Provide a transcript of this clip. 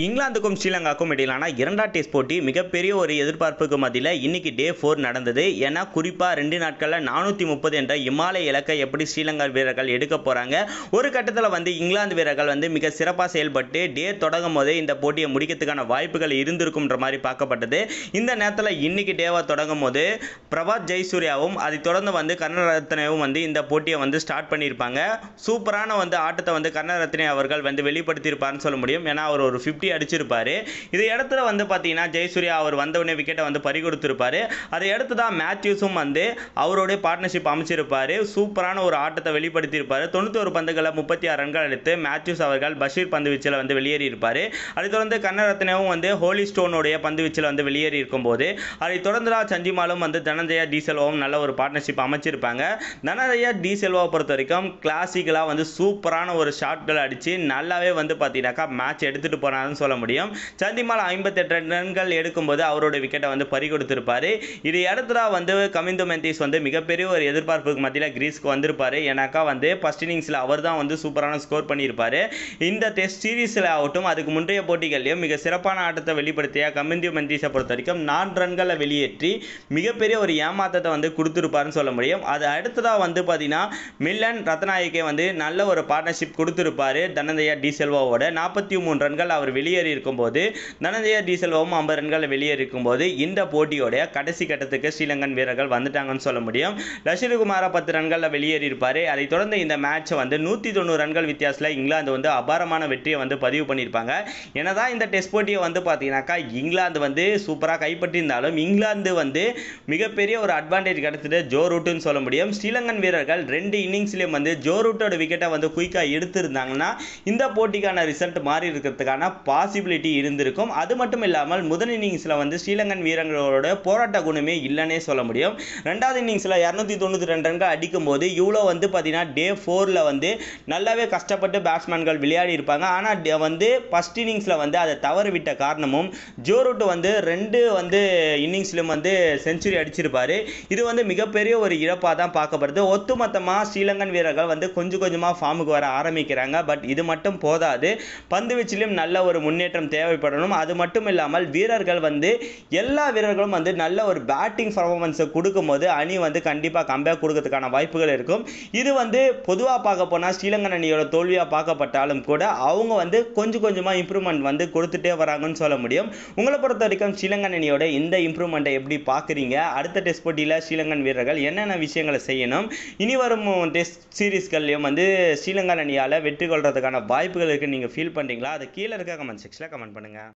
இங்கிலாந்துக்கும் ஸ்ரீலங்காவுக்கும் இடையிலான இரண்டாம் டெஸ்ட் போட்டி மிகப்பெரிய ஒரு எதிர்பார்ப்புக்கு மத்தியில் இன்னைக்கு டே 4 நடந்தது. ஏன்னா குறிப்பாக 2 நாட்களில் 430 என்ற இமாலய இலக்கை எப்படி ஸ்ரீலங்கா வீரர்கள் எடுக்க போகிறாங்க. ஒரு கட்டத்தில் இங்கிலாந்து வீரர்கள் மிக சிறப்பாக செயல்பட்டு டே தொடங்கும் போதே இந்த போட்டியை முடிக்கிறதுக்கான வாய்ப்புகள் இருந்திருக்கும்ன்ற மாதிரி பார்க்கப்பட்டது. இந்த நேரத்தில் இன்னைக்கு டேவை தொடங்கும் போது பிரபாத் ஜெயசூர்யாவும் அதை தொடர்ந்து கருணரத்னேவும் இந்த போட்டியை ஸ்டார்ட் பண்ணியிருப்பாங்க. சூப்பரான ஆட்டத்தை கருணரத்னே அவர்கள் வெளிப்படுத்தியிருப்பார்னு சொல்ல முடியும். ஏன்னா அவர் ஒரு 50 அடிச்சிருப்பாரு. இதை இடத்துல பார்த்தீங்கன்னா ஜெயசூர்யா அவர் வந்தவுடனே விக்கெட்டை பறி கொடுத்திருப்பாரு. அதை அடுத்து தான் மேத்யூஸும் அவருடைய பார்ட்னர்ஷிப் அமைச்சிருப்பாரு. சூப்பரான ஒரு ஆட்டத்தை வெளிப்படுத்தியிருப்பாரு. 91 பந்துகளில் 36 ரன்கள் எடுத்து மேத்யூஸ் அவர்கள் பஷீர் பந்து வீச்சில் வெளியேறி இருப்பாரு. அதை தொடர்ந்து கருணரத்னேவும் ஹோலி ஸ்டோனுடைய பந்து வீச்சில் வெளியேறி இருக்கும் போது அதை தொடர்ந்து சந்திமாலும் தனஞ்சயா டி செல்வாவும் நல்ல ஒரு பார்ட்னர்ஷிப் அமைச்சிருப்பாங்க. தனஞ்சயா டி செல்வாவை பொறுத்த வரைக்கும் கிளாசிக்கலாக சூப்பரான ஒரு ஷாட்கள் அடிச்சு நல்லாவே பார்த்தீங்கன்னாக்கா மேட்ச் எடுத்துட்டு போனாங்க சொல்ல முடியும். சந்திமால் 58 ரன்கள் எடுக்கும்போது அவரோட விக்கெட்டை பறி கொடுத்திருப்பாரு. இதை அடுத்ததா கமிந்து மெந்திஸ் மிகப்பெரிய ஒரு எதிர்பார்ப்புக்கு மத்தியில் கிரீஸ்க்கு வந்திருப்பாரு. ஏன்னாக்கா ஃபர்ஸ்ட் இன்னிங்ஸ்ல அவர் தான் சூப்பரான ஸ்கோர் பண்ணியிருப்பாரு. இந்த டெஸ்ட் சீரீஸ்ல ஆகட்டும் அதுக்கு முந்தைய போட்டிகளிலும் மிக சிறப்பான ஆட்டத்தை வெளிப்படுத்திய கமிந்து மெந்திஸை பொறுத்த வரைக்கும் 4 ரன்களை வெளியேற்றி மிகப்பெரிய ஒரு ஏமாற்றத்தை கொடுத்திருப்பாருன்னு சொல்ல முடியும். அது அடுத்ததா பார்த்தீங்கன்னா மில்லன் ரத்நாயகே நல்ல ஒரு பார்ட்னர்ஷிப் கொடுத்திருப்பாரு. தனஞ்சயா டி செல்வாவோட 43 ரன்கள் அவர் வெளியேறி இருக்கும்போது தனஞ்சயா டி செல்வாவும் 50 ரன்கள் வெளியேறி இருக்கும்போது இந்த போட்டியோட கடைசி கட்டத்துக்கு ஸ்ரீலங்கன் வீரர்கள் வந்துட்டாங்கன்னு சொல்ல முடியும். லஷிரு குமாரா 10 ரன்கள் வெளியேறி இருப்பாரு. அதை தொடர்ந்து இந்த மேட்ச் 190 ரன்கள் வித்தியாசத்தில் இங்கிலாந்து அபாரமான வெற்றியை பதிவு பண்ணியிருப்பாங்க. என்னதான் இந்த டெஸ்ட் போட்டியை பார்த்தீங்கன்னாக்கா இங்கிலாந்து சூப்பராக கைப்பற்றியிருந்தாலும் இங்கிலாந்து மிகப்பெரிய ஒரு அட்வான்டேஜ் கிடைச்சது ஜோ ரூட்னு சொல்ல முடியும். ஸ்ரீலங்கன் வீரர்கள் 2 இன்னிங்ஸ்லயும் ஜோ ரூட்டோட விக்கெட்டை குயிக்காக எடுத்திருந்தாங்கன்னா இந்த போட்டிக்கான ரிசல்ட் மாறி இருக்கிறதுக்கான பாசிபிலிட்டி இருந்திருக்கும். அது மட்டும் இல்லாமல் முதல் இன்னிங்ஸ்ல ஸ்ரீலங்கன் வீரர்களோட போராட்ட குணமே இல்லைன்னே சொல்ல முடியும். ரெண்டாவது இன்னிங்ஸ்ல 292 ரன்கள் அடிக்கும் போது இவ்வளோ பார்த்தீங்கன்னா டே 4ல நல்லாவே கஷ்டப்பட்டு பேட்ஸ்மேன்கள் விளையாடி இருப்பாங்க. ஆனால் ஃபர்ஸ்ட் இன்னிங்ஸ்ல அதை தவறு விட்ட காரணமும் ஜோ ரூட் 2 இன்னிங்ஸ்லும் செஞ்சுரி அடிச்சிருப்பாரு. இது மிகப்பெரிய ஒரு இழப்பாக தான் பார்க்கப்படுது. ஒட்டுமொத்தமாக ஸ்ரீலங்கன் வீரர்கள் கொஞ்சம் கொஞ்சமாக ஃபார்முக்கு வர ஆரம்பிக்கிறாங்க. பட் இது மட்டும் போதாது. பந்து வீச்சிலும் நல்ல ஒரு முன்னேற்றம் தேவைப்படணும். அது மட்டும் இல்லாமல் வீரர்கள் எல்லா வீரர்களும் நல்ல ஒரு பேட்டிங் பர்ஃபார்மன்ஸை கொடுக்கும்போது அணி கண்டிப்பாக கம்பேக் கொடுக்கிறதுக்கான வாய்ப்புகள் இருக்கும். இது பொதுவாக பார்க்க போனால் ஸ்ரீலங்கன் அணியோட தோல்வியாக பார்க்கப்பட்டாலும் கூட அவங்க கொஞ்சம் கொஞ்சமாக இம்ப்ரூவ்மெண்ட் கொடுத்துட்டே வராங்கன்னு சொல்ல முடியும். உங்களை பொறுத்த வரைக்கும் ஸ்ரீலங்கன் அணியோட இந்த இம்ப்ரூவ்மெண்ட்டை எப்படி பார்க்குறீங்க? அடுத்த டெஸ்ட் போட்டியில் ஸ்ரீலங்கன் வீரர்கள் என்னென்ன விஷயங்களை செய்யணும்? இனி வரும் டெஸ்ட் சீரீஸ்கள்லையும் ஸ்ரீலங்கன் அணியால் வெற்றி கொள்றதுக்கான வாய்ப்புகள் இருக்குன்னு நீங்கள் ஃபீல் பண்ணுறீங்களா? அது கீழே இருக்க கமெண்ட் செக்ஷனில் கமெண்ட் பண்ணுங்கள்.